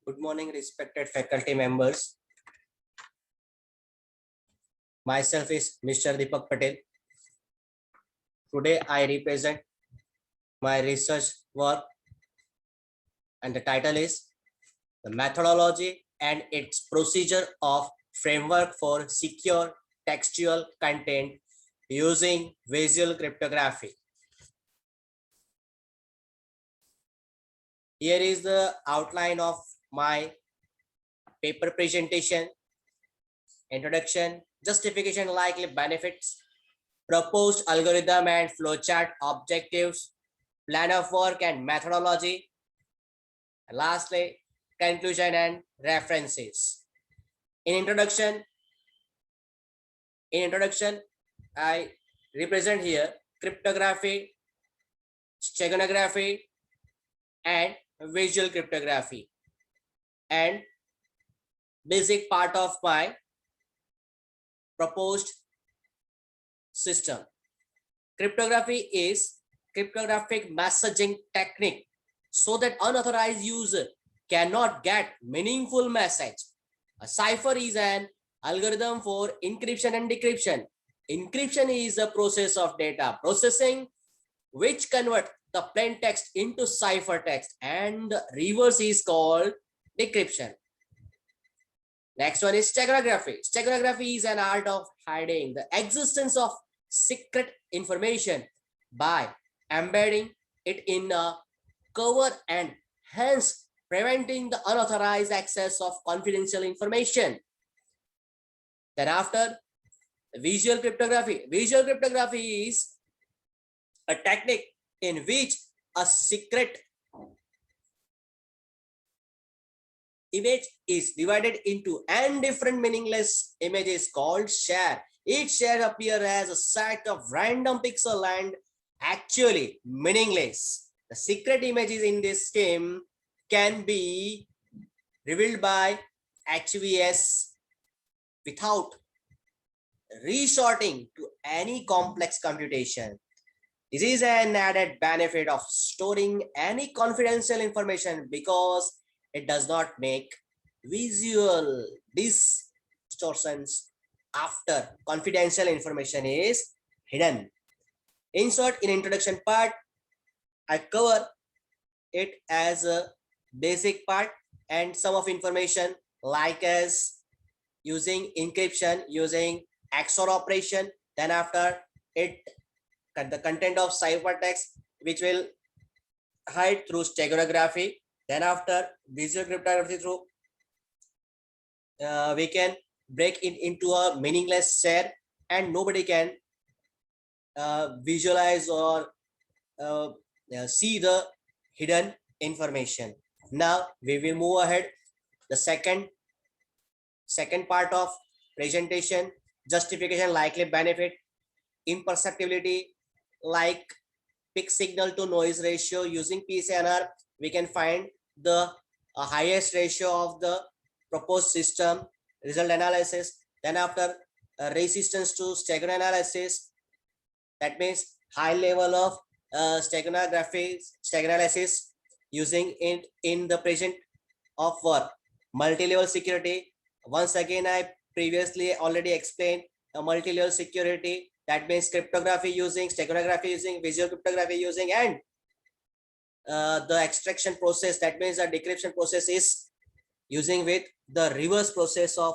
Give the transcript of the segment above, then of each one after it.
Good morning, respected faculty members. Myself is Mr. Deepak Patel. Today I represent my research work and the title is The Methodology and its Procedure of Framework for Secure Textual Content using Visual Cryptography. Here is the outline of my paper presentation. Introduction, justification, likely benefits, proposed algorithm and flowchart, objectives, plan of work and methodology, and lastly, conclusion and references. In introduction, I represent here cryptography, steganography, and visual cryptography, and basic part of my proposed system. Cryptography is cryptographic messaging technique so that unauthorized user cannot get meaningful message. A cipher is an algorithm for encryption and decryption. Encryption is a process of data processing which convert the plain text into cipher text, and the reverse is called decryption. Next one is steganography. Steganography is an art of hiding the existence of secret information by embedding it in a cover and hence preventing the unauthorized access of confidential information. Then after, visual cryptography. Visual cryptography is a technique in which a secret image is divided into n different meaningless images called share. Each share appears as a set of random pixels and actually meaningless. The secret images in this scheme can be revealed by HVS without resorting to any complex computation. This is an added benefit of storing any confidential information because it does not make visual distortions after confidential information is hidden. In short, in introduction part, I cover it as a basic part and some of information like as using encryption, using XOR operation, then after it the content of ciphertext which will hide through steganography, then after visual cryptography through we can break it into a meaningless share and nobody can visualize or see the hidden information. Now we will move ahead. The second part of presentation, justification, likely benefit, imperceptibility, like peak signal to noise ratio. Using PSNR, we can find the highest ratio of the proposed system. Result analysis. Then after resistance to steganography, that means high level of steganography using it in the present of work. Multi-level security. Once again, I previously already explained a multi-level security. That means cryptography using steganography, using visual cryptography using, and the extraction process, that means the decryption process is using with the reverse process of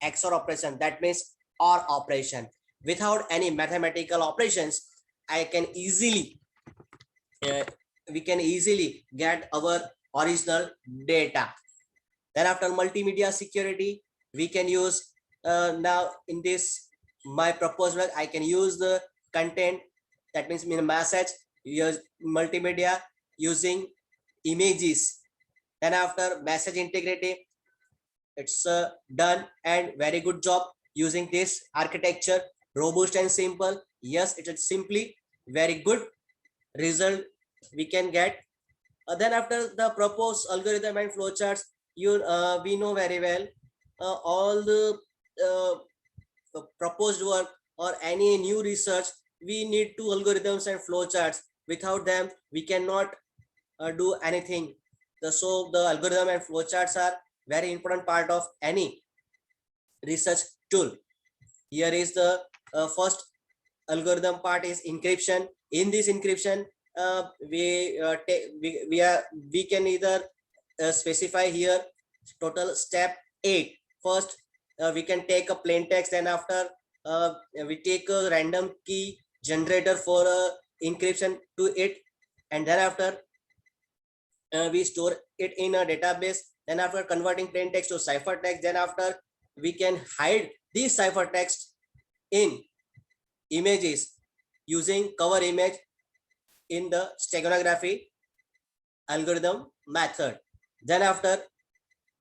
XOR operation, that means OR operation. Without any mathematical operations, we can easily get our original data. Then after multimedia security, we can use now in this my proposed work, I can use the content, that means message, use multimedia using images. Then after message integrity, it's done and very good job using this architecture, robust and simple. Yes, it is simply very good result we can get. Then after the proposed algorithm and flowcharts, we know very well all the proposed work or any new research, we need two algorithms and flowcharts. Without them, we cannot do anything. So the algorithm and flowcharts are very important part of any research tool. Here is the first algorithm part is encryption. In this encryption, we can either specify here total step 8. First, we can take a plain text, and after we take a random key generator for encryption to it, and thereafter we store it in a database. Then after converting plain text to ciphertext, then after we can hide these ciphertext in images using cover image in the steganography algorithm method. Then after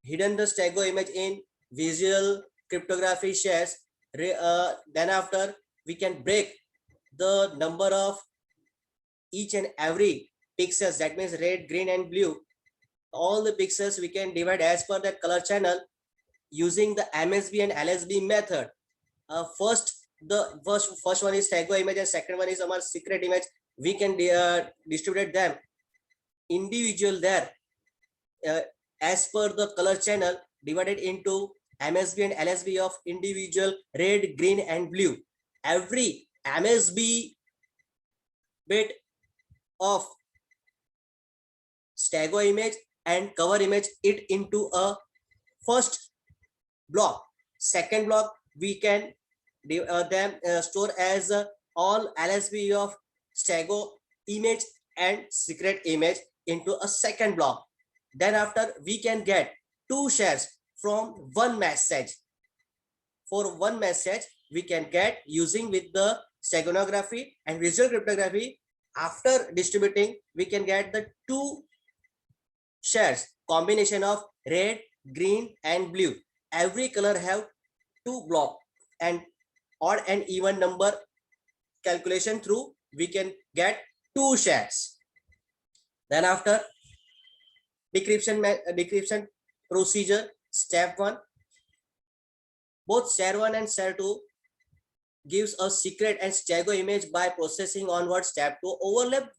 hidden the stego image in visual cryptography shares, then after we can break the number of each and every pixels, that means red, green and blue. All the pixels we can divide as per that color channel using the MSB and LSB method. First one is stego image and second one is our secret image. We can distribute them individual there as per the color channel divided into MSB and LSB of individual red, green and blue. Every MSB bit of stego image and cover image it into a first block. Second block we can store as all LSB of stego image and secret image into a second block. Then after we can get 2 shares from one message. For one message we can get using with the steganography and visual cryptography. After distributing we can get the 2 shares combination of red, green and blue. Every color have 2 block, and odd and even number calculation through we can get 2 shares. Then after decryption procedure, step 1, both share 1 and share 2 gives a secret and stego image. By processing onward, step 2 overlap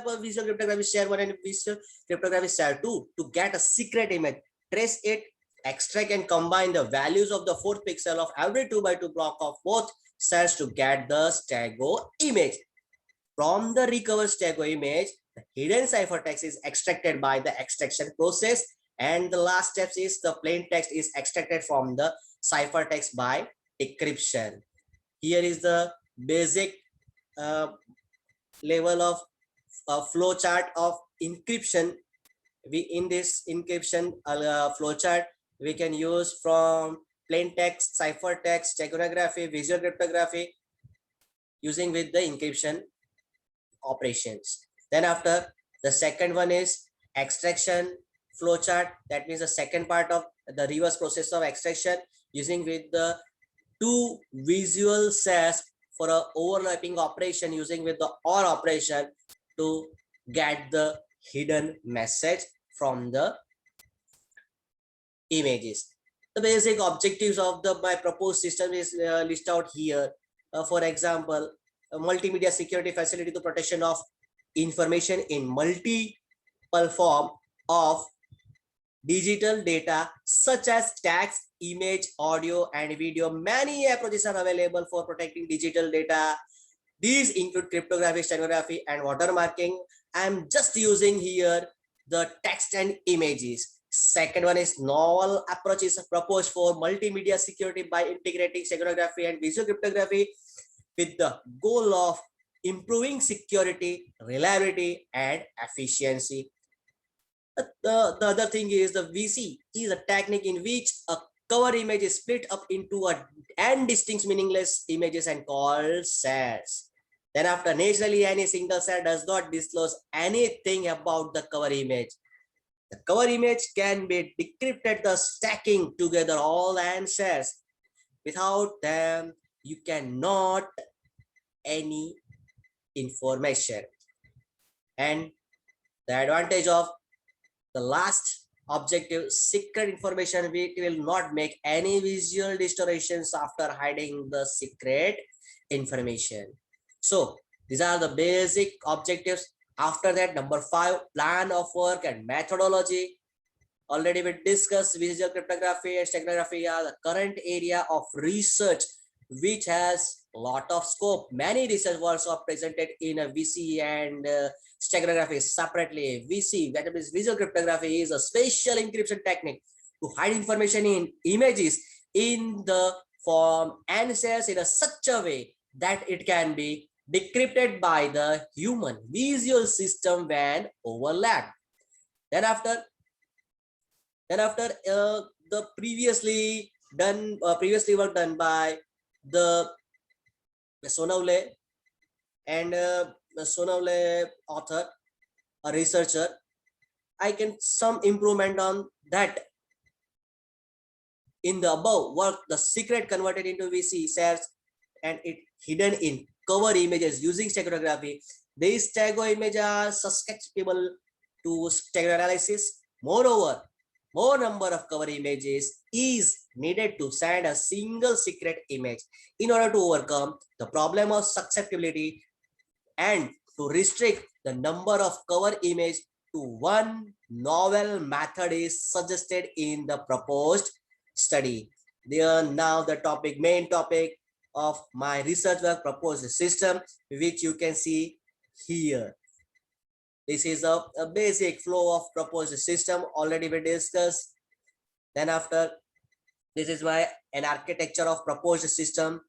of visual cryptography share 1 and visual cryptography share 2 to get a secret image. Trace it, extract and combine the values of the 4th pixel of every 2 by 2 block of both shares to get the stego image. From the recovered stego image, the hidden ciphertext is extracted by the extraction process, and the last step is the plain text is extracted from the ciphertext by decryption. Here is the basic level of flow chart of encryption. In this encryption flow chart we can use from plain text, ciphertext, steganography, visual cryptography using with the encryption operations. Then after the second one is extraction flow chart. That means the second part of the reverse process of extraction using with the 2 visual shares for a overlapping operation using with the OR operation to get the hidden message from the images. The basic objectives of my proposed system is listed out here. For example, a multimedia security facility to protection of information in multiple form of digital data such as text, image, audio and video. Many approaches are available for protecting digital data. These include cryptography, steganography and watermarking. I'm just using here the text and images. Second one is novel approaches proposed for multimedia security by integrating steganography and visual cryptography with the goal of improving security, reliability and efficiency. The other thing is the VC is a technique in which a cover image is split up into n distinct meaningless images and called shares. Then after, naturally any single share does not disclose anything about the cover image. The cover image can be decrypted, thus stacking together all n shares. Without them, you cannot any information. And the advantage of the last objective, secret information, we will not make any visual distortions after hiding the secret information. So these are the basic objectives After that, number 5, plan of work and methodology. Already we discussed visual cryptography and steganography are the current area of research which has a lot of scope. Many research works are presented in a VC and steganography separately. VC, that is visual cryptography, is a special encryption technique to hide information in images in the form and cells in such a way that it can be decrypted by the human visual system when overlapped. Then after the previously work done by the Sonavle and Sonavle author, a researcher, I can some improvement on that. In the above work, the secret converted into VC shares and it hidden in cover images using steganography. These stego images are susceptible to stegananalysis. Moreover, more number of cover images is needed to send a single secret image in order to overcome the problem of susceptibility and to restrict the number of cover image to one. Novel method is suggested in the proposed study. There now the main topic of my research work, proposed system, which you can see here. This is a basic flow of proposed system already we discussed. Then after, this is an architecture of proposed system.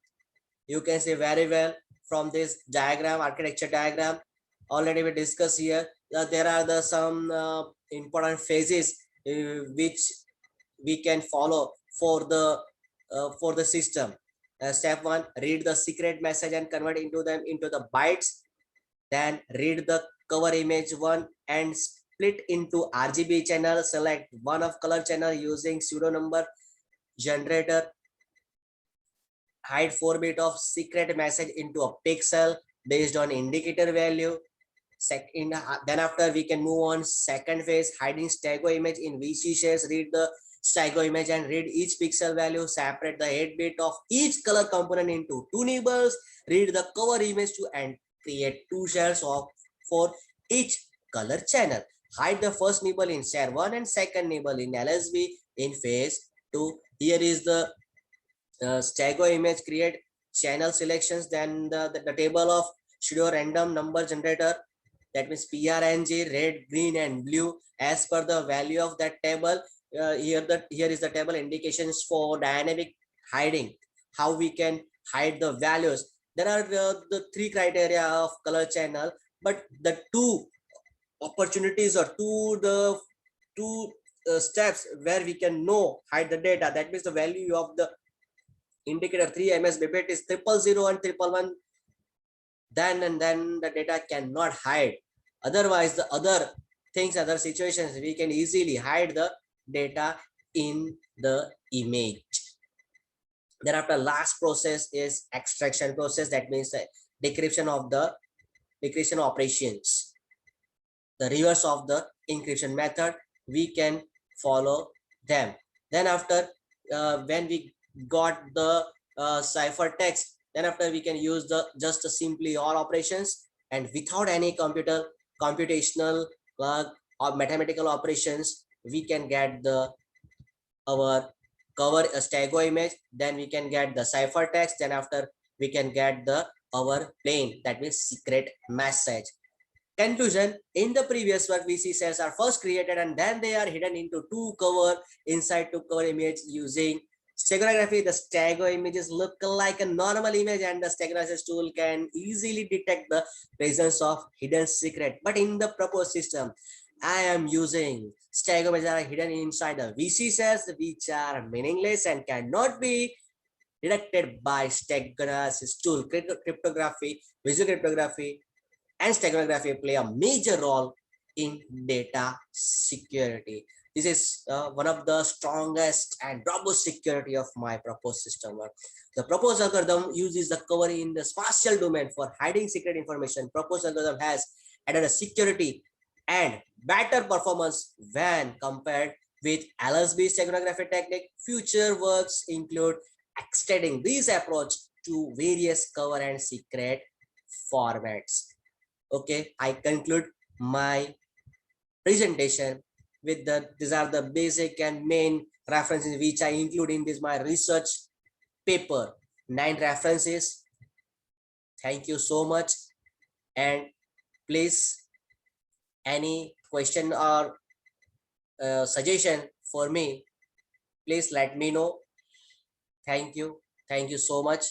You can see very well from this diagram, architecture diagram already we discussed here. There are some important phases which we can follow for the system. Step 1, read the secret message and convert into the bytes. Then read the cover image 1 and split into RGB channel. Select one of color channel using pseudo number generator. Hide 4-bit of secret message into a pixel based on indicator value. Then after we can move on second phase, hiding stego image in VC shares. Read the stego image and read each pixel value. Separate the 8-bit of each color component into 2 nibbles. Read the cover image to and create 2 shares for each color channel. Hide the first nibble in share 1 and second nibble in LSB in phase 2. Here is the stego image. Create channel selections. Then the table of pseudo random number generator, that means PRNG, red, green and blue as per the value of that table. Here is the table indications for dynamic hiding, how we can hide the values. There are the 3 criteria of color channel, but the 2 opportunities or two steps where we can hide the data. That means the value of the indicator 3 ms bit is 000 and 111. Then the data cannot hide. Otherwise, the other situations, we can easily hide the data in the image. Thereafter, last process is extraction process. That means decryption operations. The reverse of the encryption method, we can follow them. Then after, when we got the ciphertext, then after we can use just simply all operations and without any computational or mathematical operations, we can get our cover stego image. Then we can get the ciphertext. Then after we can get our plain, that means secret message. Conclusion: in the previous work, VC cells are first created and then they are hidden into 2 cover inside 2 cover image using steganography. The stego images look like a normal image and the steganography tool can easily detect the presence of hidden secret. But in the proposed system, I am using stego images are hidden inside the VC cells, which are meaningless and cannot be detected by steganography tool. Cryptography, visual cryptography and steganography play a major role in data security. This is one of the strongest and robust security of my proposed system work. The proposed algorithm uses the cover in the spatial domain for hiding secret information. Proposed algorithm has added a security and better performance when compared with LSB steganography technique. Future works include extending this approach to various cover and secret formats. Okay, I conclude my presentation with these are the basic and main references which I include in this my research paper. 9 references. Thank you so much. And please, any question or suggestion for me, please let me know. Thank you so much.